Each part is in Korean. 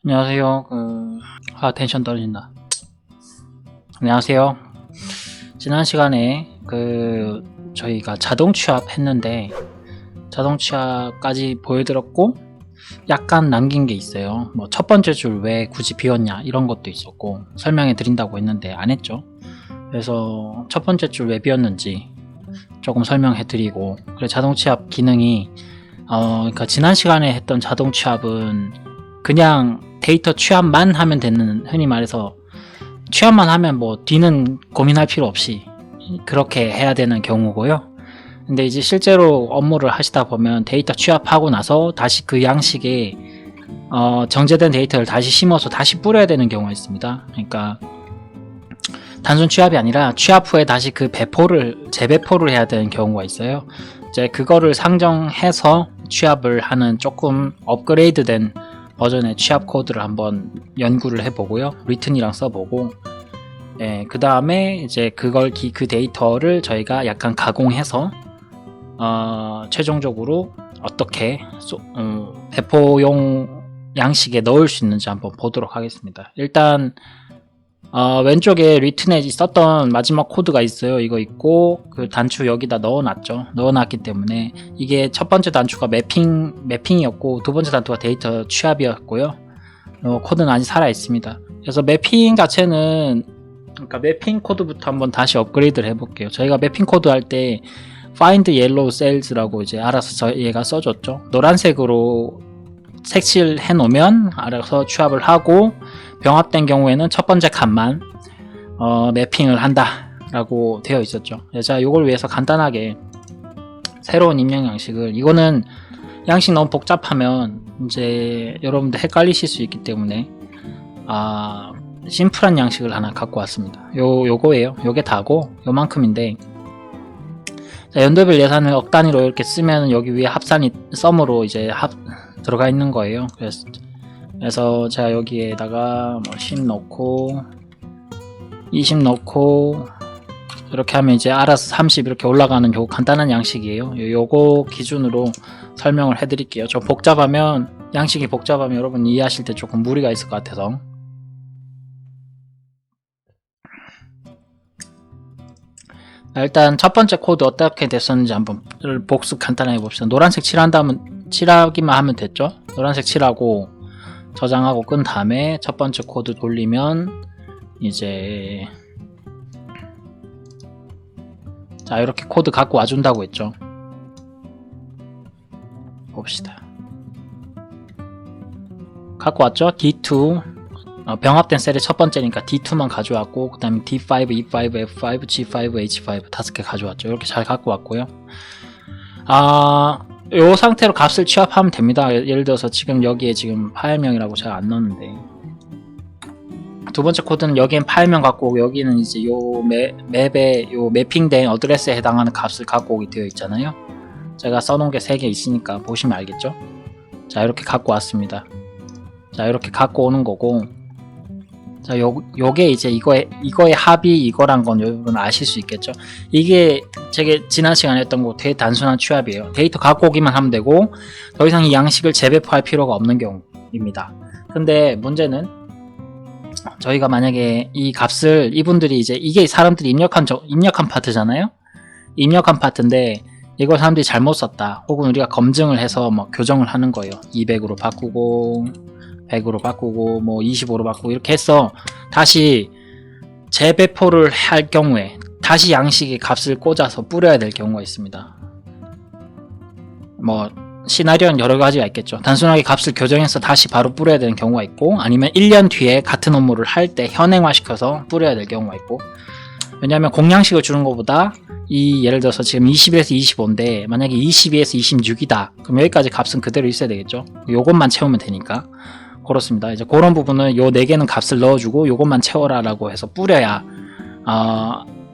안녕하세요. 텐션 떨어진다. 안녕하세요. 지난 시간에 저희가 자동 취합 했는데 자동 취합까지 보여드렸고 약간 남긴 게 있어요. 뭐 첫 번째 줄 왜 굳이 비웠냐 이런 것도 있었고 설명해 드린다고 했는데 안 했죠. 그래서 첫 번째 줄 왜 비웠는지 조금 설명해 드리고, 그래 자동 취합 기능이 그러니까 지난 시간에 했던 자동 취합은 그냥 데이터 취합만 하면 되는, 흔히 말해서 취합만 하면 뭐 뒤는 고민할 필요 없이 그렇게 해야 되는 경우고요. 근데 이제 실제로 업무를 하시다 보면 데이터 취합하고 나서 다시 그 양식에 정제된 데이터를 다시 심어서 다시 뿌려야 되는 경우가 있습니다. 그러니까 단순 취합이 아니라 취합 후에 다시 그 재배포를 해야 되는 경우가 있어요. 이제 그거를 상정해서 취합을 하는 조금 업그레이드된 버전의 취합 코드를 한번 연구를 해보고요. 리튼이랑 써보고, 그 다음에 이제 그 데이터를 저희가 약간 가공해서 최종적으로 어떻게 배포용 양식에 넣을 수 있는지 한번 보도록 하겠습니다. 일단 왼쪽에 리튼에 썼던 마지막 코드가 있어요. 이거 있고 그 단추 여기다 넣어놨죠. 넣어놨기 때문에 이게 첫 번째 단추가 매핑이었고 두 번째 단추가 데이터 취합이었고요. 코드는 아직 살아 있습니다. 그래서 매핑 자체는, 그러니까 매핑 코드부터 한번 다시 업그레이드를 해볼게요. 저희가 매핑 코드 할 때 find yellow cells라고 이제 알아서 얘가 써줬죠. 노란색으로 색칠해 놓으면 알아서 취합을 하고, 병합된 경우에는 첫 번째 칸만 매핑을 한다 라고 되어 있었죠. 자, 요걸 위해서 간단하게 새로운 입력 양식을, 이거는 양식 너무 복잡하면 이제 여러분들 헷갈리실 수 있기 때문에 심플한 양식을 하나 갖고 왔습니다. 요거예요. 요게 다고 요만큼인데, 자, 연도별 예산을 억 단위로 이렇게 쓰면 여기 위에 합산이 썸으로 이제 들어가 있는 거예요. 그래서 제가 여기에다가 뭐 10 넣고 20 넣고 이렇게 하면 이제 알아서 30 이렇게 올라가는 요 간단한 양식이에요. 요거 기준으로 설명을 해 드릴게요. 좀 양식이 복잡하면 여러분 이해하실 때 조금 무리가 있을 것 같아서. 일단 첫 번째 코드 어떻게 됐었는지 한번 복습 간단하게 봅시다. 노란색 칠하기만 하면 됐죠. 노란색 칠하고 저장하고 끈 다음에 첫 번째 코드 돌리면 이제 자, 이렇게 코드 갖고 와준다고 했죠. 봅시다. 갖고 왔죠. D2 병합된 셀의 첫 번째니까 D2만 가져왔고, 그 다음에 D5, E5, F5, G5, H5 다섯 개 가져왔죠. 이렇게 잘 갖고 왔고요. 요 상태로 값을 취합하면 됩니다. 예를 들어서 지금 여기에 지금 파일명이라고 잘 안 넣었는데, 두 번째 코드는 여기엔 파일명 갖고 오고, 여기는 이제 요 맵에 요 매핑된 어드레스에 해당하는 값을 갖고 오게 되어 있잖아요. 제가 써놓은 게 3개 있으니까 보시면 알겠죠. 자, 이렇게 갖고 왔습니다. 자, 이렇게 갖고 오는 거고, 자, 요게 이제 이거의 합이 이거란 건 여러분 아실 수 있겠죠. 이게 제가 지난 시간에 했던 거 되게 단순한 취합이에요. 데이터 갖고 오기만 하면 되고 더 이상 이 양식을 재배포할 필요가 없는 경우입니다. 근데 문제는 저희가 만약에 이 값을 이분들이 이제 이게 사람들이 입력한 파트잖아요. 입력한 파트인데 이걸 사람들이 잘못 썼다, 혹은 우리가 검증을 해서 뭐 교정을 하는 거예요. 200으로 바꾸고 100으로 바꾸고 뭐 25로 바꾸고 이렇게 해서 다시 재배포를 할 경우에 다시 양식의 값을 꽂아서 뿌려야 될 경우가 있습니다. 뭐 시나리오는 여러 가지가 있겠죠. 단순하게 값을 교정해서 다시 바로 뿌려야 되는 경우가 있고, 아니면 1년 뒤에 같은 업무를 할 때 현행화시켜서 뿌려야 될 경우가 있고. 왜냐하면 공양식을 주는 것보다 예를 들어서 지금 21에서 25인데 만약에 22에서 26이다 그럼 여기까지 값은 그대로 있어야 되겠죠. 요것만 채우면 되니까. 그렇습니다. 이제 그런 부분은 요 4개는 값을 넣어주고 요것만 채워라 라고 해서 뿌려야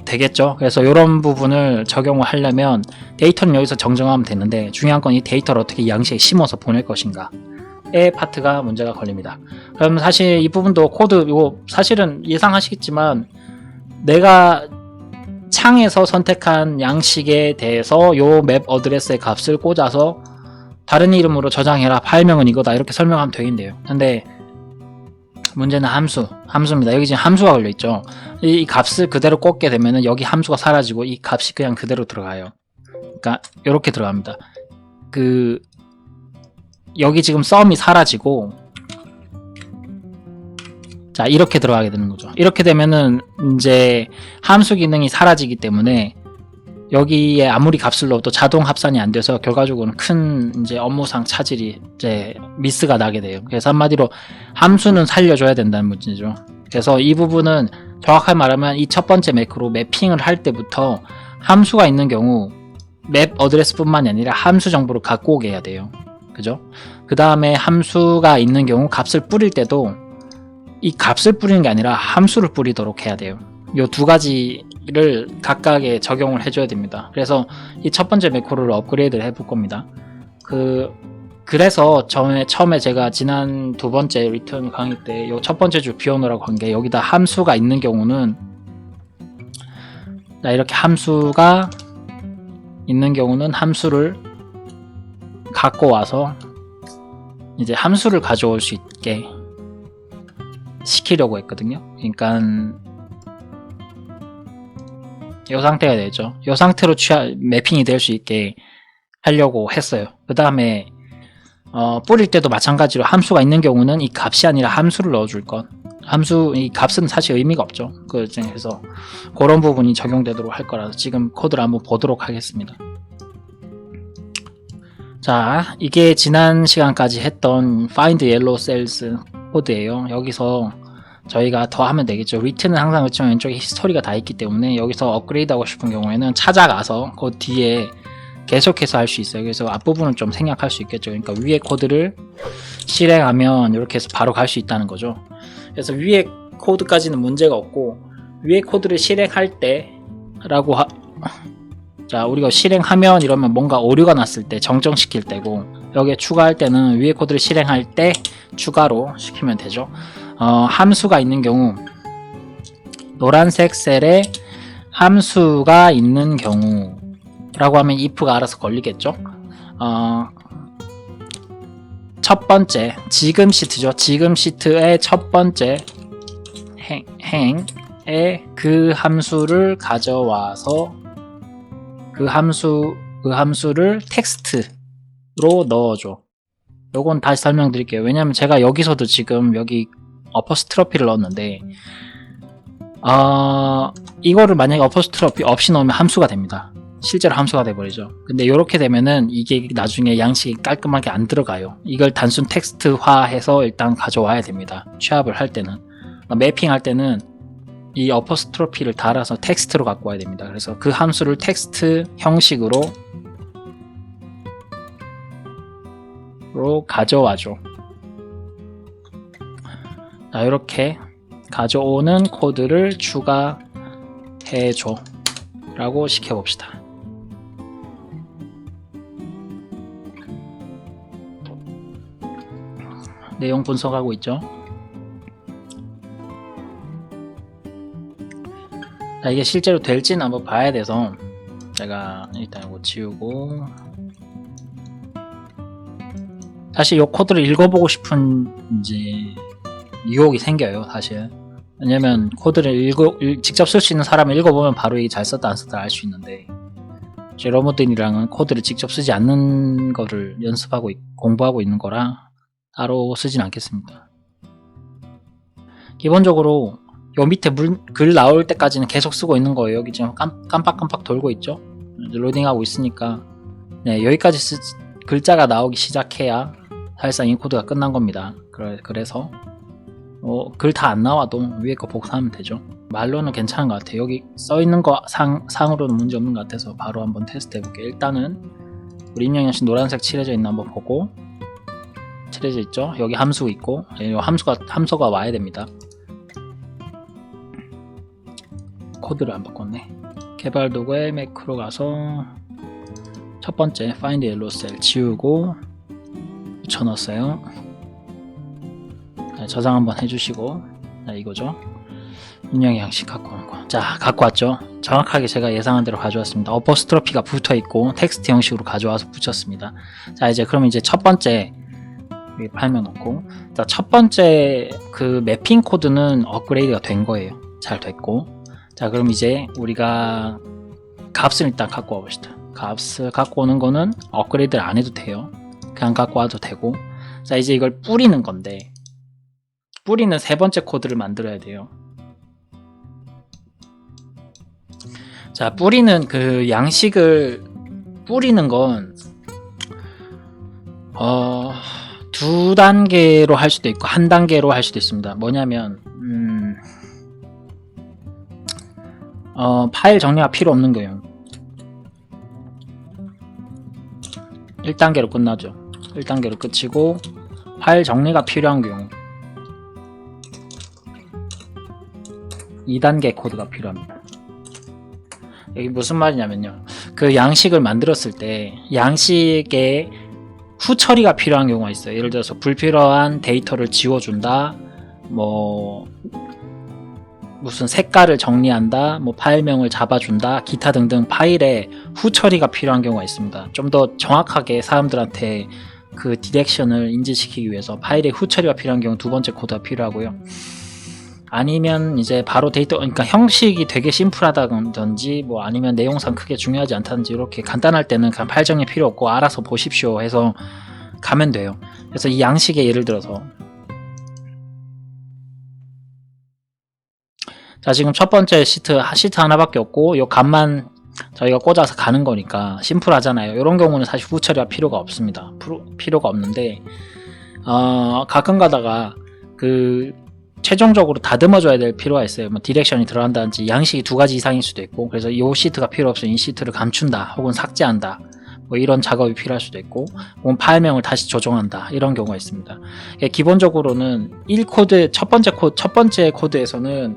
되겠죠. 그래서 이런 부분을 적용을 하려면 데이터는 여기서 정정하면 되는데, 중요한 건 이 데이터를 어떻게 양식에 심어서 보낼 것인가의 파트가 문제가 걸립니다. 그럼 사실 이 부분도 코드 이거 사실은 예상하시겠지만 내가 창에서 선택한 양식에 대해서 요 맵 어드레스의 값을 꽂아서 다른 이름으로 저장해라, 파일명은 이거다 이렇게 설명하면 되겠네요. 근데 문제는 함수입니다. 여기 지금 함수가 걸려있죠. 이 값을 그대로 꽂게 되면은 여기 함수가 사라지고 이 값이 그냥 그대로 들어가요. 그러니까 이렇게 들어갑니다. 여기 지금 썸이 사라지고, 자, 이렇게 들어가게 되는 거죠. 이렇게 되면은 이제 함수 기능이 사라지기 때문에 여기에 아무리 값을 넣어도 자동 합산이 안 돼서 결과적으로는 큰 이제 업무상 차질이 이제 미스가 나게 돼요. 그래서 한마디로 함수는 살려줘야 된다는 문제죠. 그래서 이 부분은 정확하게 말하면 이 첫 번째 매크로 매핑을 할 때부터 함수가 있는 경우 맵 어드레스 뿐만이 아니라 함수 정보를 갖고 오게 해야 돼요. 그죠? 그 다음에 함수가 있는 경우 값을 뿌릴 때도 이 값을 뿌리는 게 아니라 함수를 뿌리도록 해야 돼요. 요 두 가지를 각각에 적용을 해줘야 됩니다. 그래서 이 첫 번째 매크로를 업그레이드를 해볼 겁니다. 그래서 처음에 제가 지난 두 번째 리턴 강의 때 요 첫 번째 줄 비워놓으라고 한 게, 여기다 함수가 있는 경우는, 자, 이렇게 함수가 있는 경우는 함수를 갖고 와서 이제 함수를 가져올 수 있게 시키려고 했거든요. 그러니까 이 상태가 되죠. 이 상태로 매핑이 될 수 있게 하려고 했어요. 그 다음에 뿌릴 때도 마찬가지로 함수가 있는 경우는 이 값이 아니라 함수를 넣어줄 것. 이 값은 사실 의미가 없죠. 그래서 그런 부분이 적용되도록 할 거라서 지금 코드를 한번 보도록 하겠습니다. 자, 이게 지난 시간까지 했던 find yellow cells 코드예요. 여기서 저희가 더 하면 되겠죠. written은 항상 그렇지만 왼쪽에 히스토리가 다 있기 때문에 여기서 업그레이드 하고 싶은 경우에는 찾아가서 그 뒤에 계속해서 할 수 있어요. 그래서 앞부분은 좀 생략할 수 있겠죠. 그러니까 위에 코드를 실행하면 이렇게 해서 바로 갈 수 있다는 거죠. 그래서 위에 코드까지는 문제가 없고, 위에 코드를 실행할 때 자, 우리가 실행하면 이러면 뭔가 오류가 났을 때 정정시킬 때고, 여기에 추가할 때는 위에 코드를 실행할 때 추가로 시키면 되죠. 함수가 있는 경우, 노란색 셀에 함수가 있는 경우 라고 하면 if가 알아서 걸리겠죠. 첫 번째, 지금 시트죠. 지금 시트의 첫 번째 행에 그 함수를 가져와서 그 함수를 텍스트로 넣어줘. 요건 다시 설명드릴게요. 왜냐면 제가 여기서도 지금 여기 어퍼스트로피를 넣었는데, 이거를 만약에 어퍼스트로피 없이 넣으면 함수가 됩니다. 실제로 함수가 돼버리죠. 근데 이렇게 되면은 이게 나중에 양식이 깔끔하게 안 들어가요. 이걸 단순 텍스트화해서 일단 가져와야 됩니다. 취합을 할 때는. 매핑 할 때는 이 어퍼스트로피를 달아서 텍스트로 갖고 와야 됩니다. 그래서 그 함수를 텍스트 형식으로 가져와줘. 자, 이렇게 가져오는 코드를 추가해줘 라고 시켜봅시다. 내용 분석하고 있죠. 자, 이게 실제로 될지는 한번 봐야 돼서 제가 일단 이거 지우고, 사실 이 코드를 읽어보고 싶은 이제 유혹이 생겨요, 사실. 왜냐면 코드를 직접 쓸 수 있는 사람을 읽어보면 바로 이 잘 썼다 안 썼다 알 수 있는데, 제 러머들이랑은 코드를 직접 쓰지 않는 거를 연습하고 공부하고 있는 거라 따로 쓰진 않겠습니다. 기본적으로 요 밑에 글 나올 때까지는 계속 쓰고 있는 거예요. 여기 지금 깜빡깜빡 돌고 있죠. 로딩하고 있으니까, 네, 여기까지 글자가 나오기 시작해야 사실상 이 코드가 끝난 겁니다. 그래서 글 다 안 나와도 위에 거 복사하면 되죠. 말로는 괜찮은 것 같아요. 여기 써있는 거 상으로는 문제 없는 것 같아서 바로 한번 테스트 해볼게요. 일단은 우리 임영현씨 노란색 칠해져 있나 한번 보고, 칠해져 있죠. 여기 함수 있고, 함수가 와야 됩니다. 코드를 안 바꿨네. 개발 도구에 매크로 가서 첫 번째 find yellow cell 지우고 붙여넣었어요. 자, 저장 한번 해주시고, 자, 이거죠. 운영 양식 갖고 오는 거. 자, 갖고 왔죠. 정확하게 제가 예상한 대로 가져왔습니다. 어퍼스트로피가 붙어 있고 텍스트 형식으로 가져와서 붙였습니다. 자, 그럼 이제 첫 번째 여기 파일명 넣고. 자, 첫 번째 그 매핑 코드는 업그레이드가 된 거예요. 잘 됐고. 자, 그럼 이제 우리가 값을 일단 갖고 와봅시다. 값을 갖고 오는 거는 업그레이드를 안 해도 돼요. 그냥 갖고 와도 되고. 자, 이제 이걸 뿌리는 건데, 뿌리는 세 번째 코드를 만들어야 돼요. 자, 뿌리는 그 양식을 뿌리는 건 두 단계로 할 수도 있고 한 단계로 할 수도 있습니다. 뭐냐면 파일 정리가 필요 없는 경우 1단계로 끝나죠. 1단계로 끝이고, 파일 정리가 필요한 경우 2단계 코드가 필요합니다. 여기 무슨 말이냐면요, 그 양식을 만들었을 때 양식에 후처리가 필요한 경우가 있어요. 예를 들어서 불필요한 데이터를 지워준다, 뭐 무슨 색깔을 정리한다, 뭐 파일명을 잡아준다, 기타 등등 파일에 후처리가 필요한 경우가 있습니다. 좀 더 정확하게 사람들한테 그 디렉션을 인지시키기 위해서 파일에 후처리가 필요한 경우 두 번째 코드가 필요하고요. 아니면 이제 바로 데이터, 그러니까 형식이 되게 심플하다든지 뭐 아니면 내용상 크게 중요하지 않다든지 이렇게 간단할 때는 그냥 파일 정리 필요 없고 알아서 보십시오 해서 가면 돼요. 그래서 이 양식에 예를 들어서, 자, 지금 첫 번째 시트 하나밖에 없고 요 값만 저희가 꽂아서 가는 거니까 심플하잖아요. 이런 경우는 사실 후처리가 필요가 없습니다. 필요가 없는데 가끔 가다가 그 최종적으로 다듬어줘야 될 필요가 있어요. 뭐 디렉션이 들어간다든지 양식이 두 가지 이상일 수도 있고, 그래서 이 시트가 필요 없으면 이 시트를 감춘다 혹은 삭제한다, 뭐 이런 작업이 필요할 수도 있고, 혹은 파일명을 다시 조정한다, 이런 경우가 있습니다. 기본적으로는 1코드 첫 번째 코드에서는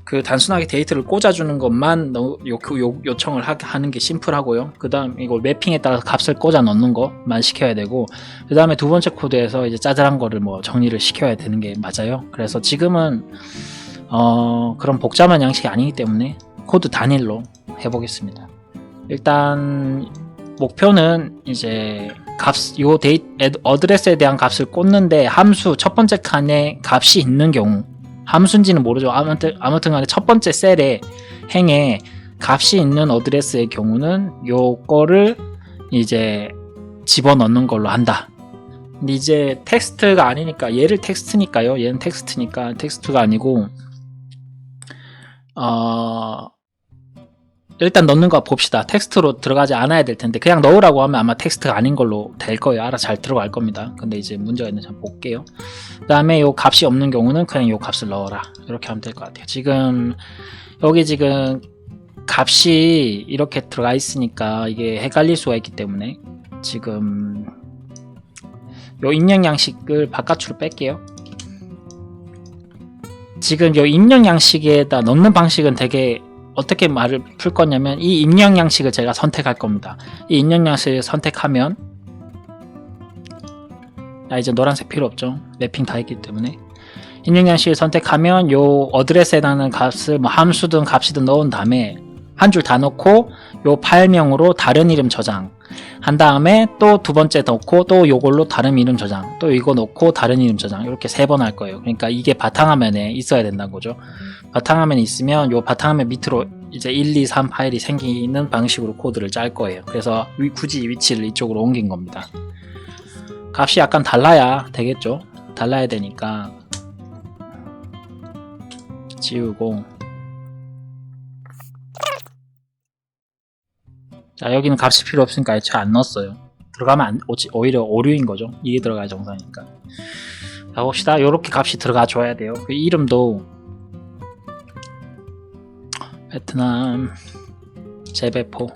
그 단순하게 데이터를 꽂아주는 것만 요청을 하는 게 심플하고요. 그 다음 이거 매핑에 따라서 값을 꽂아 넣는 것만 시켜야 되고, 그 다음에 두 번째 코드에서 이제 짜잘한 거를 뭐 정리를 시켜야 되는 게 맞아요. 그래서 지금은 그런 복잡한 양식이 아니기 때문에 코드 단일로 해보겠습니다. 일단 목표는 이제 어드레스에 대한 값을 꽂는데, 함수 첫 번째 칸에 값이 있는 경우, 함수인지는 모르죠. 아무튼 간에 첫 번째 셀에 행에 값이 있는 어드레스의 경우는 요거를 이제 집어넣는 걸로 한다. 근데 이제 텍스트가 아니니까, 얘를 텍스트니까요. 얘는 텍스트니까 텍스트가 아니고 일단 넣는 거 봅시다. 텍스트로 들어가지 않아야 될 텐데 그냥 넣으라고 하면 아마 텍스트가 아닌 걸로 될 거예요. 알아서 잘 들어갈 겁니다. 근데 이제 문제가 있는지 한번 볼게요. 그 다음에 요 값이 없는 경우는 그냥 요 값을 넣어라, 이렇게 하면 될 것 같아요. 지금 여기 지금 값이 이렇게 들어가 있으니까 이게 헷갈릴 수가 있기 때문에 지금 요 입력 양식을 바깥으로 뺄게요. 지금 요 입력 양식에다 넣는 방식은 되게 어떻게 말을 풀 거냐면, 이 입력 양식을 제가 선택할 겁니다. 이 입력 양식을 선택하면, 이제 노란색 필요 없죠. 맵핑 다 했기 때문에. 입력 양식을 선택하면 요 어드레스에 해당하는 값을 뭐 함수든 값이든 넣은 다음에 한 줄 다 넣고 요 파일명으로 다른 이름 저장 한 다음에 또 두 번째 넣고 또 요걸로 다른 이름 저장, 또 이거 넣고 다른 이름 저장, 이렇게 3번 할 거예요. 그러니까 이게 바탕화면에 있어야 된다는 거죠. 바탕화면에 있으면 요 바탕화면 밑으로 이제 1, 2, 3 파일이 생기는 방식으로 코드를 짤 거예요. 그래서 굳이 위치를 이쪽으로 옮긴 겁니다. 값이 약간 달라야 되겠죠. 달라야 되니까 지우고, 자, 여기는 값이 필요 없으니까 애초에 안 넣었어요. 들어가면 오히려 오류인 거죠. 이게 들어가야 정상이니까. 자, 봅시다. 요렇게 값이 들어가 줘야 돼요. 그 이름도 베트남 재배포,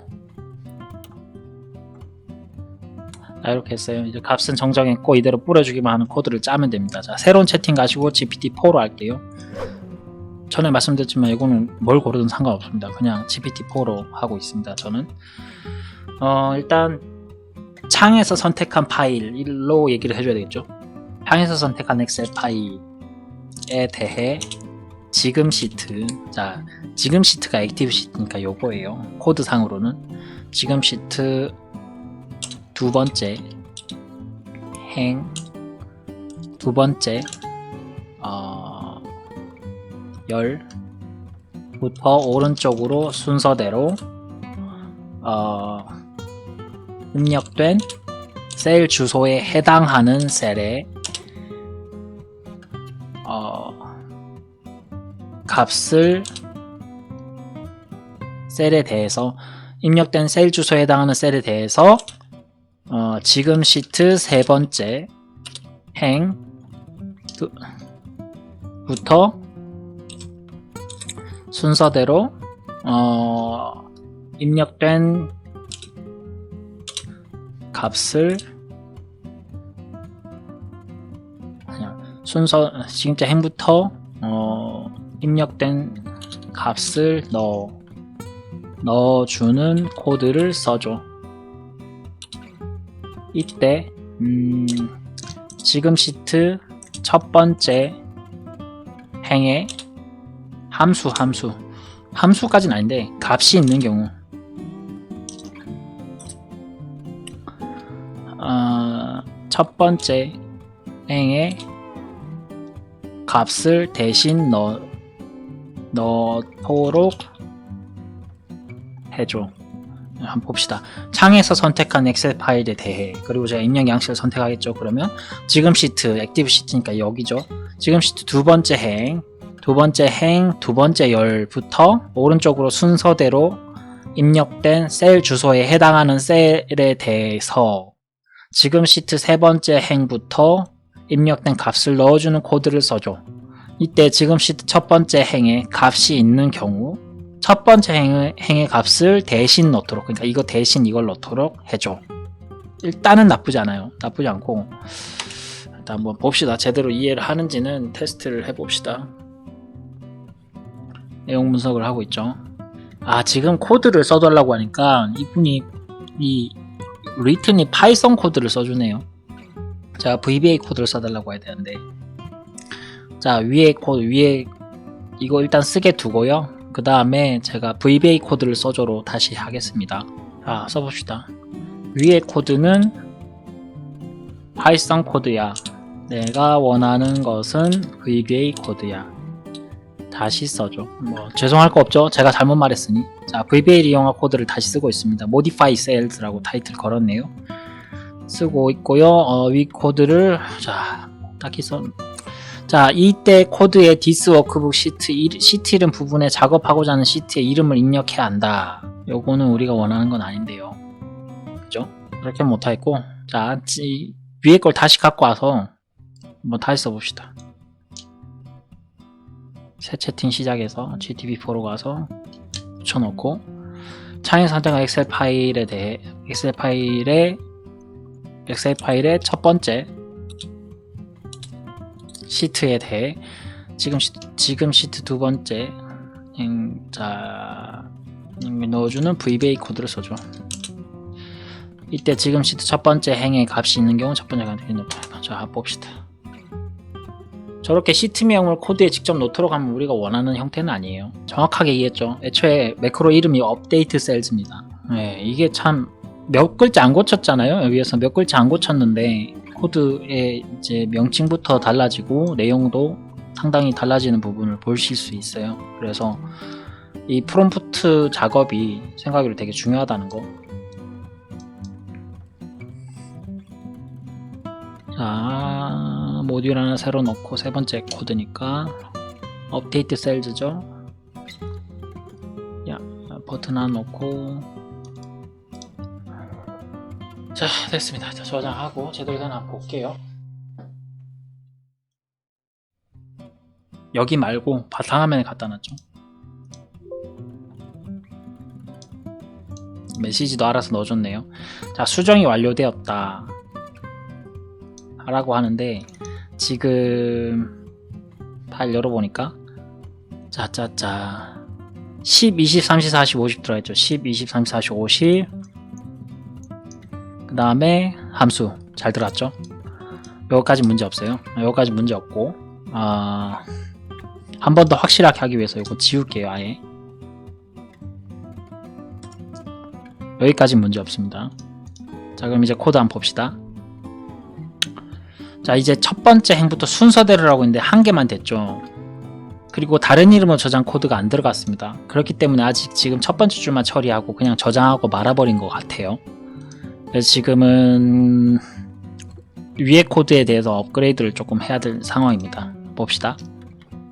이렇게 했어요. 이제 값은 정정했고 이대로 뿌려주기만 하는 코드를 짜면 됩니다. 자, 새로운 채팅 가시고 GPT-4로 할게요. 전에 말씀드렸지만 이거는 뭘 고르든 상관없습니다. 그냥 GPT-4로 하고 있습니다. 저는 일단 창에서 선택한 파일로 얘기를 해줘야 되겠죠. 창에서 선택한 엑셀 파일에 대해 지금 시트, 자, 지금 시트가 액티브 시트니까 요거예요. 코드상으로는 지금 시트 두 번째 행 두 번째 10부터 오른쪽으로 순서대로 입력된 셀 주소에 해당하는 셀에 값을 셀에 대해서 입력된 셀 주소에 해당하는 셀에 대해서 지금 시트 세 번째 행부터 순서대로 입력된 값을 지금자 행부터 입력된 값을 넣어주는 코드를 써줘. 이때 지금 시트 첫 번째 행에 함수까지는 아닌데 값이 있는 경우 첫 번째 행에 값을 대신 넣도록 해줘. 한번 봅시다. 창에서 선택한 엑셀 파일에 대해, 그리고 제가 입력 양식을 선택하겠죠. 그러면 지금 시트, 액티브 시트니까 여기죠. 지금 시트 두 번째 행, 두 번째 열부터 오른쪽으로 순서대로 입력된 셀 주소에 해당하는 셀에 대해서 지금 시트 세 번째 행부터 입력된 값을 넣어주는 코드를 써줘. 이때 지금 시트 첫 번째 행에 값이 있는 경우 첫 번째 행의 값을 대신 넣도록, 그러니까 이거 대신 이걸 넣도록 해줘. 일단은 나쁘지 않아요. 나쁘지 않고 일단 한번 봅시다. 제대로 이해를 하는지는 테스트를 해봅시다. 내용 분석을 하고 있죠. 지금 코드를 써달라고 하니까 이분이 이 written이 파이썬 코드를 써주네요. 제가 VBA 코드를 써달라고 해야 되는데, 자, 위에 코드, 위에 이거 일단 쓰게 두고요. 그 다음에 제가 VBA 코드를 써줘로 다시 하겠습니다. 자, 써봅시다. 위에 코드는 파이썬 코드야. 내가 원하는 것은 VBA 코드야. 다시 써줘. 뭐 죄송할 거 없죠. 제가 잘못 말했으니. 자, VBA 이용한 코드를 다시 쓰고 있습니다. Modify Cells라고 타이틀 걸었네요. 쓰고 있고요. 위 코드를 딱히 자, 이때 코드의 this workbook 시트 이름 부분에 작업하고자 하는 시트의 이름을 입력해야 한다. 요거는 우리가 원하는 건 아닌데요. 그죠? 그렇게 못하겠고, 자, 위에 걸 다시 갖고 와서 한번 다시 써봅시다. 새 채팅 시작해서 GTB4로 가서 붙여놓고, 창에 선택한 엑셀 파일의 첫 번째 시트에 대해 지금 시트 두 번째 넣어주는 VBA 코드를 써줘. 이때 지금 시트 첫 번째 행의 값이 있는 경우 첫 번째 값이 높다. 자, 봅시다. 저렇게 시트명을 코드에 직접 넣도록 하면 우리가 원하는 형태는 아니에요. 정확하게 이해했죠? 애초에 매크로 이름이 업데이트 셀즈입니다. 네, 이게 참 몇 글자 안 고쳤잖아요. 여기에서 몇 글자 안 고쳤는데 코드의 이제 명칭부터 달라지고 내용도 상당히 달라지는 부분을 보실 수 있어요. 그래서 이 프롬프트 작업이 생각으로 되게 중요하다는 거. 자, 모듈 하나 새로 넣고 세 번째 코드니까 업데이트 셀즈죠. 버튼 하나 넣고, 자, 됐습니다. 자, 저장하고 제대로 되나 볼게요. 여기 말고 바탕화면에 갖다 놨죠. 메시지도 알아서 넣어줬네요. 자, 수정이 완료되었다 라고 하는데, 지금 파일 열어보니까 10, 20, 30, 40, 50 들어있죠. 10, 20, 30, 40, 50. 그 다음에 함수 잘 들어갔죠. 여기까지 문제 없어요. 여기까지 문제 없고, 한 번 더 확실하게 하기 위해서 이거 지울게요. 아예 여기까지 문제 없습니다. 자, 그럼 이제 코드 한번 봅시다. 자, 이제 첫 번째 행부터 순서대로라고 했는데 한 개만 됐죠. 그리고 다른 이름으로 저장 코드가 안 들어갔습니다. 그렇기 때문에 아직 지금 첫 번째 줄만 처리하고 그냥 저장하고 말아버린 것 같아요. 그래서 지금은 위에 코드에 대해서 업그레이드를 조금 해야 될 상황입니다. 봅시다.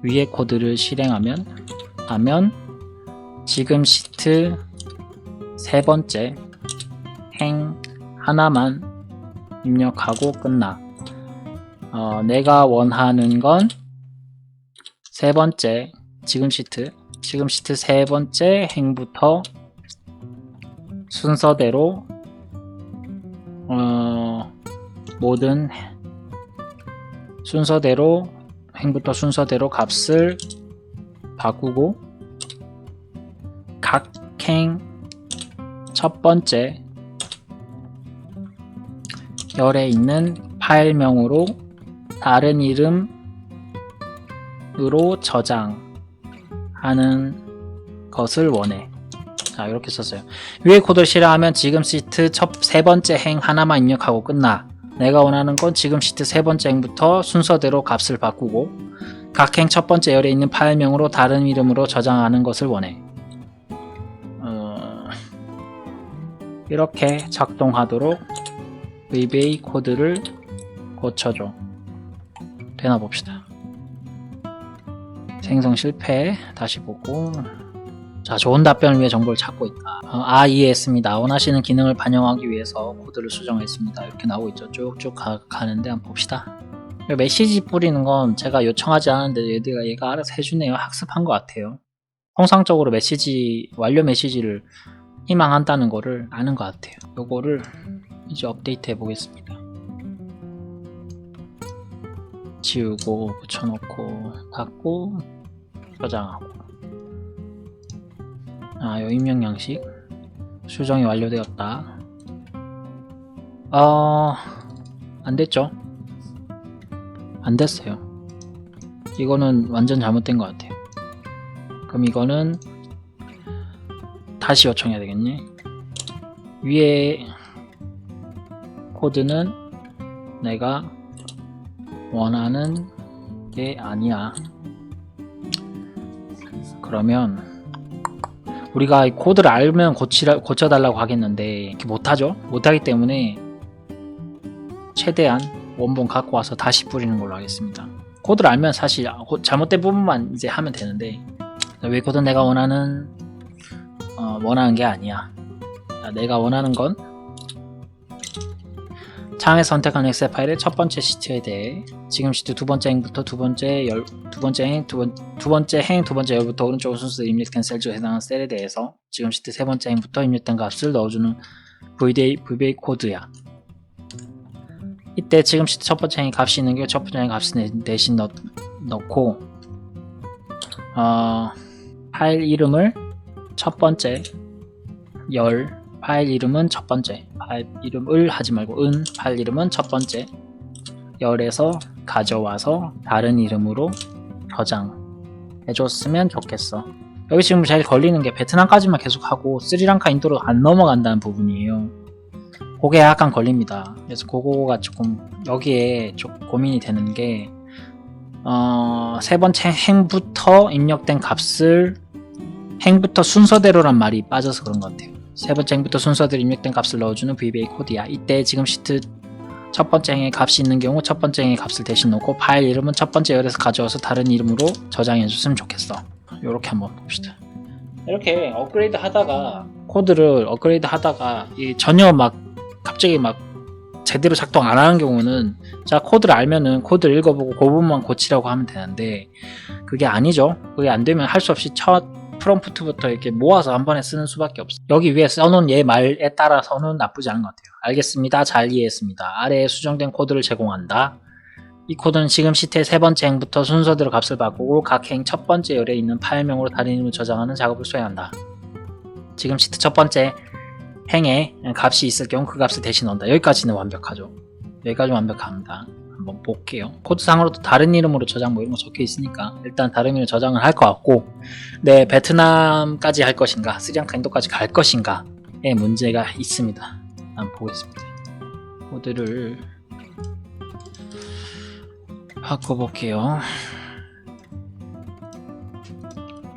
위에 코드를 실행하면 지금 시트 세 번째 행 하나만 입력하고 끝나. 내가 원하는 건 세 번째 지금 시트 세 번째 행부터 순서대로 모든 순서대로 행부터 순서대로 값을 바꾸고 각 행 첫 번째 열에 있는 파일명으로 다른 이름으로 저장하는 것을 원해. 자, 이렇게 썼어요. 위에 코드를 실행하면 지금 시트 세 번째 행 하나만 입력하고 끝나. 내가 원하는 건 지금 시트 세 번째 행부터 순서대로 값을 바꾸고 각 행 첫 번째 열에 있는 파일명으로 다른 이름으로 저장하는 것을 원해. 이렇게 작동하도록 VBA 코드를 고쳐줘. 되나 봅시다. 생성 실패. 다시 보고. 자, 좋은 답변을 위해 정보를 찾고 있다. 이해했습니다. 원하시는 기능을 반영하기 위해서 코드를 수정했습니다. 이렇게 나오고 있죠. 쭉쭉 가는데 한번 봅시다. 메시지 뿌리는 건 제가 요청하지 않았는데 얘가 알아서 해주네요. 학습한 것 같아요. 통상적으로 완료 메시지를 희망한다는 거를 아는 것 같아요. 요거를 이제 업데이트 해보겠습니다. 지우고 붙여놓고 닫고 저장하고. 요 입력 양식 수정이 완료되었다. 안됐죠? 안됐어요. 이거는 완전 잘못된 것 같아요. 그럼 이거는 다시 요청해야 되겠네. 위에 코드는 내가 원하는 게 아니야. 그러면 우리가 코드를 알면 고쳐달라고 하겠는데 이렇게 못하죠. 못하기 때문에 최대한 원본 갖고 와서 다시 뿌리는 걸로 하겠습니다. 코드를 알면 사실 잘못된 부분만 이제 하면 되는데 왜 코드 내가 원하는 게 아니야. 내가 원하는 건 창에서 선택한 엑셀 파일의 첫 번째 시트에 대해 지금 시트 두 번째 행부터 두 번째 열부터 오른쪽 순서대로 입력된 셀 중 해당하는 셀에 대해서 지금 시트 세 번째 행부터 입력된 값을 넣어주는 VBA 코드야. 이때 지금 시트 첫 번째 행의 값이 있는 게 첫 번째 행의 값을 대신 넣고 파일 이름을 첫 번째 파일 이름은 첫 번째 파일 이름을 하지 말고 파일 이름은 첫 번째 열에서 가져와서 다른 이름으로 저장해줬으면 좋겠어. 여기 지금 제일 걸리는 게 베트남까지만 계속하고 스리랑카 인도로 안 넘어간다는 부분이에요. 그게 약간 걸립니다. 그래서 그거가 조금 여기에 좀 고민이 되는 게 세 번째 행부터 입력된 값을 행부터 순서대로란 말이 빠져서 그런 것 같아요. 세 번째 행부터 순서대로 입력된 값을 넣어주는 VBA 코드야. 이때 지금 시트 첫 번째 행의 값이 있는 경우 첫 번째 행의 값을 대신 넣고 파일 이름은 첫 번째 열에서 가져와서 다른 이름으로 저장해줬으면 좋겠어. 요렇게 한번 봅시다. 이렇게 업그레이드 하다가 코드를 업그레이드 하다가 전혀 갑자기 제대로 작동 안 하는 경우는 자 코드를 알면은 코드를 읽어보고 그 부분만 고치라고 하면 되는데 그게 아니죠. 그게 안 되면 할 수 없이 첫 프롬프트부터 이렇게 모아서 한 번에 쓰는 수밖에 없어. 여기 위에 써놓은 얘 말에 따라서는 나쁘지 않은 것 같아요. 알겠습니다. 잘 이해했습니다. 아래에 수정된 코드를 제공한다. 이 코드는 지금 시트의 세 번째 행부터 순서대로 값을 바꾸고 각 행 첫 번째 열에 있는 파일명으로 다른 이름을 저장하는 작업을 수행한다. 지금 시트 첫 번째 행에 값이 있을 경우 그 값을 대신 넣는다. 여기까지는 완벽하죠. 여기까지 완벽합니다. 한번 볼게요. 코드상으로도 다른 이름으로 저장 이런 거 적혀 있으니까 일단 다른 이름으로 저장을 할 것 같고 네, 베트남까지 할 것인가 스리랑카 인도까지 갈 것인가에 문제가 있습니다. 한번 보겠습니다. 코드를 바꿔볼게요.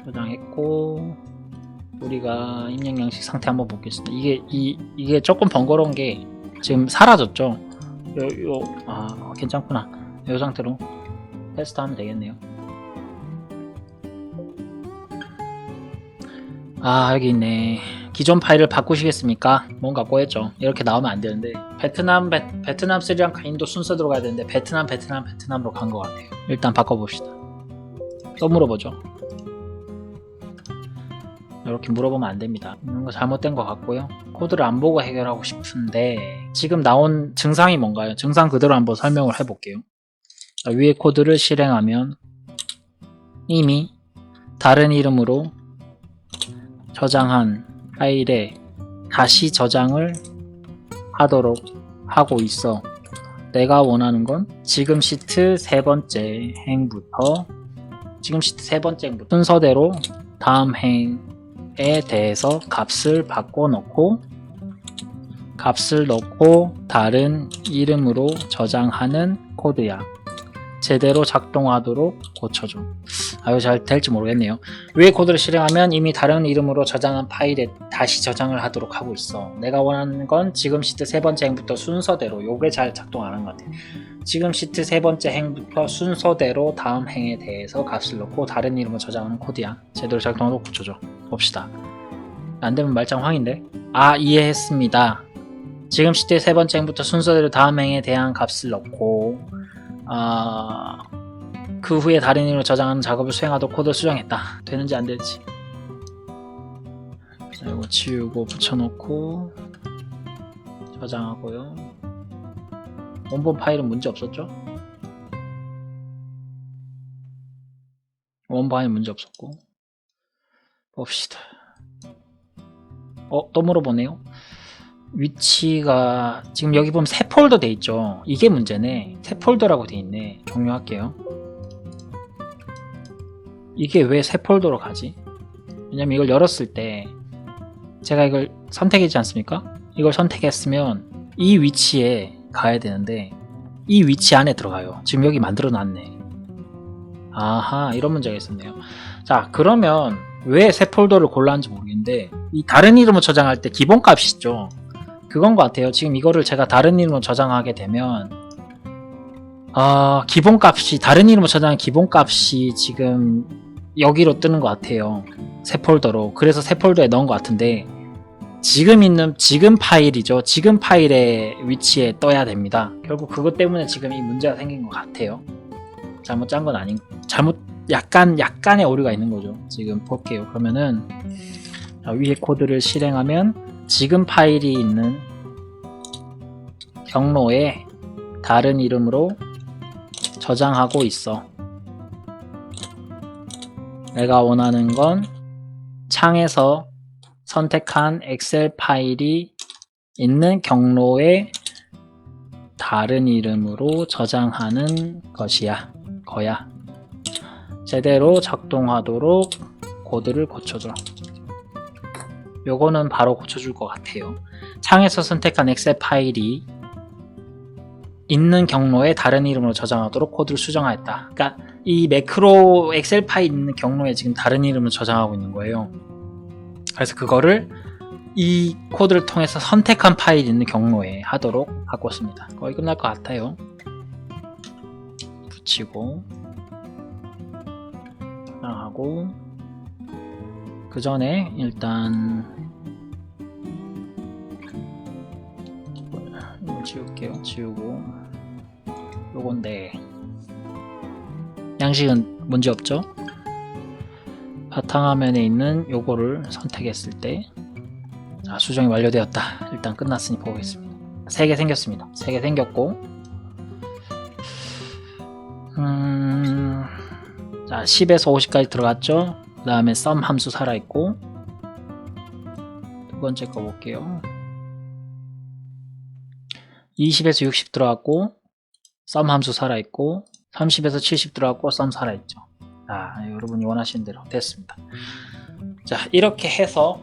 저장했고 우리가 입력 양식 상태 한번 보겠습니다. 이게 조금 번거로운 게 지금 사라졌죠. 괜찮구나. 이 상태로 테스트하면 되겠네요. 여기 있네. 기존 파일을 바꾸시겠습니까? 뭔가 꼬였죠. 이렇게 나오면 안 되는데 베트남 스리랑카인도 순서대로 가야 되는데 베트남으로 간 것 같아요. 일단 바꿔봅시다. 또 물어보죠. 이렇게 물어보면 안 됩니다. 이런 거 잘못된 것 같고요. 코드를 안 보고 해결하고 싶은데 지금 나온 증상이 뭔가요? 증상 그대로 한번 설명을 해볼게요. 위에 코드를 실행하면 이미 다른 이름으로 저장한 파일에 다시 저장을 하도록 하고 있어. 내가 원하는 건 지금 시트 세 번째 행부터 순서대로 다음 행에 대해서 값을 바꿔놓고 다른 이름으로 저장하는 코드야. 제대로 작동하도록 고쳐줘. 이거 잘 될지 모르겠네요. 위에 코드를 실행하면 이미 다른 이름으로 저장한 파일에 다시 저장을 하도록 하고 있어. 내가 원하는 건 지금 시트 세 번째 행부터 순서대로. 요게 잘 작동 안 한 것 같아. 지금 시트 세 번째 행부터 순서대로 다음 행에 대해서 값을 넣고 다른 이름으로 저장하는 코드야. 제대로 작동하도록 고쳐줘. 봅시다. 안되면 말짱황인데. 이해했습니다. 지금 시트 세 번째 행부터 순서대로 다음 행에 대한 값을 넣고 그 후에 다른 이름으로 저장하는 작업을 수행하도록 코드를 수정했다. 되는지 안 되지. 이거 지우고 붙여놓고 저장하고요. 원본 파일은 문제 없었죠? 원본 파일은 문제 없었고. 봅시다. 또 물어보네요. 위치가 지금 여기 보면 새 폴더 돼 있죠. 이게 문제네. 새 폴더라고 돼 있네. 종료할게요. 이게 왜 새 폴더로 가지? 왜냐면 이걸 열었을 때 제가 이걸 선택했지 않습니까? 이걸 선택했으면 이 위치에 가야 되는데 이 위치 안에 들어가요. 지금 여기 만들어 놨네. 이런 문제가 있었네요. 자, 그러면 왜 새 폴더를 골랐는지 모르겠는데 이 다른 이름으로 저장할 때 기본값이 있죠. 그건 것 같아요. 지금 이거를 제가 다른 이름으로 저장하게 되면 기본값이 다른 이름으로 저장한 기본값이 지금 여기로 뜨는 것 같아요. 새 폴더로. 그래서 새 폴더에 넣은 것 같은데 지금 파일이죠. 지금 파일의 위치에 떠야 됩니다. 결국 그것 때문에 지금 이 문제가 생긴 것 같아요. 잘못 짠 건 아닌 약간의 오류가 있는 거죠. 지금 볼게요. 그러면은 위에 코드를 실행하면 지금 파일이 있는 경로에 다른 이름으로 저장하고 있어. 내가 원하는 건 창에서 선택한 엑셀 파일이 있는 경로에 다른 이름으로 저장하는 거야. 제대로 작동하도록 코드를 고쳐줘. 요거는 바로 고쳐줄 것 같아요. 창에서 선택한 엑셀 파일이 있는 경로에 다른 이름으로 저장하도록 코드를 수정하였다. 그러니까 이 매크로 엑셀 파일 있는 경로에 지금 다른 이름을 저장하고 있는 거예요. 그래서 그거를 이 코드를 통해서 선택한 파일 있는 경로에 하도록 바꿨습니다. 거의 끝날 것 같아요. 붙이고 저장하고 그 전에 일단 이거 지울게요. 지우고 요건데 양식은 문제 없죠? 바탕화면에 있는 요거를 선택했을 때 수정이 완료되었다. 일단 끝났으니 보겠습니다. 3개 생겼습니다. 3개 생겼고 자 10에서 50까지 들어갔죠? 그 다음에 sum 함수 살아있고 두 번째 거 볼게요. 20에서 60 들어갔고 sum 함수 살아있고 30에서 70 들어갔고 sum 살아있죠. 여러분이 원하시는 대로 됐습니다. 자 이렇게 해서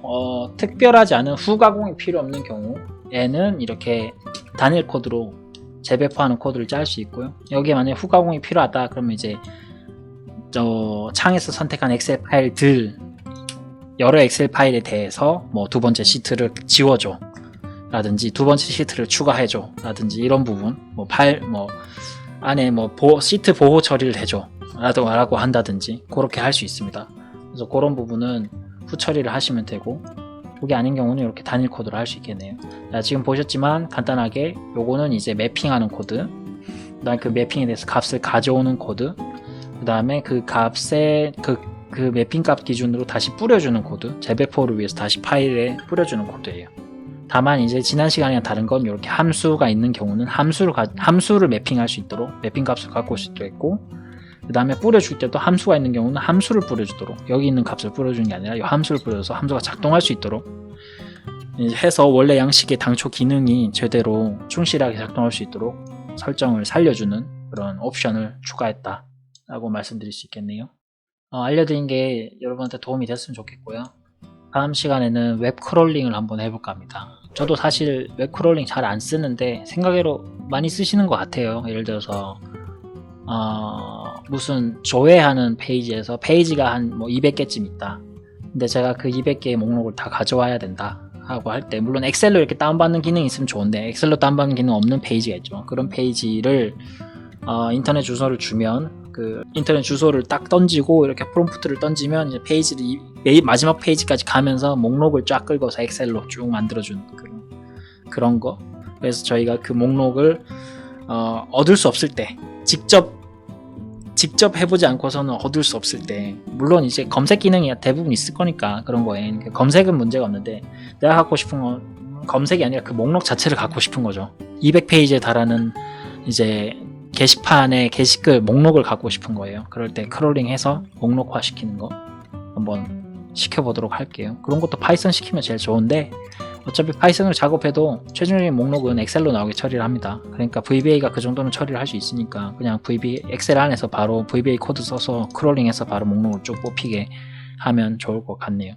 특별하지 않은 후가공이 필요 없는 경우에는 이렇게 단일 코드로 재배포하는 코드를 짤 수 있고요. 여기에 만약에 후가공이 필요하다 그러면 이제 창에서 선택한 엑셀 파일들 여러 엑셀 파일에 대해서 뭐 두 번째 시트를 지워줘 라든지 두 번째 시트를 추가해줘 라든지 이런 부분 안에 시트 보호 처리를 해줘 라고 한다든지 그렇게 할 수 있습니다. 그래서 그런 부분은 후 처리를 하시면 되고, 그게 아닌 경우는 이렇게 단일 코드로 할 수 있겠네요. 자, 지금 보셨지만 간단하게 요거는 이제 매핑하는 코드, 그 다음에 그 매핑에 대해서 값을 가져오는 코드, 그 다음에 그 값에 그 매핑 값 기준으로 다시 뿌려주는 코드, 재배포를 위해서 다시 파일에 뿌려주는 코드예요. 다만 이제 지난 시간이랑 다른 건 이렇게 함수가 있는 경우는 함수를 매핑할 수 있도록 매핑 값을 갖고 올 수도 있고, 그 다음에 뿌려줄 때도 함수가 있는 경우는 함수를 뿌려주도록, 여기 있는 값을 뿌려주는 게 아니라 이 함수를 뿌려서 함수가 작동할 수 있도록 해서 원래 양식의 당초 기능이 제대로 충실하게 작동할 수 있도록 설정을 살려주는 그런 옵션을 추가했다 라고 말씀드릴 수 있겠네요. 알려드린 게 여러분한테 도움이 됐으면 좋겠고요. 다음 시간에는 웹 크롤링을 한번 해볼까 합니다. 저도 사실 웹 크롤링 잘 안 쓰는데 생각외로 많이 쓰시는 것 같아요. 예를 들어서 무슨 조회하는 페이지에서 페이지가 한 200개쯤 있다. 근데 제가 그 200개의 목록을 다 가져와야 된다 하고 할 때, 물론 엑셀로 이렇게 다운받는 기능이 있으면 좋은데 엑셀로 다운받는 기능 없는 페이지가 있죠. 그런 페이지를 인터넷 주소를 주면 그 인터넷 주소를 딱 던지고 이렇게 프롬프트를 던지면 이제 페이지를 마지막 페이지까지 가면서 목록을 쫙 긁어서 엑셀로 쭉 만들어주는 그런 거. 그래서 저희가 그 목록을 얻을 수 없을 때, 직접 해보지 않고서는 얻을 수 없을 때, 물론 이제 검색 기능이 대부분 있을 거니까 그런 거에 검색은 문제가 없는데, 내가 갖고 싶은 건 검색이 아니라 그 목록 자체를 갖고 싶은 거죠. 200페이지에 달하는 이제 게시판의 게시글 목록을 갖고 싶은 거예요. 그럴 때 크롤링 해서 목록화 시키는 거 한번 시켜보도록 할게요. 그런 것도 파이썬 시키면 제일 좋은데, 어차피 파이썬으로 작업해도 최종적인 목록은 엑셀로 나오게 처리를 합니다. 그러니까 VBA가 그 정도는 처리를 할 수 있으니까 그냥 엑셀 안에서 바로 VBA 코드 써서 크롤링해서 바로 목록을 쭉 뽑히게 하면 좋을 것 같네요.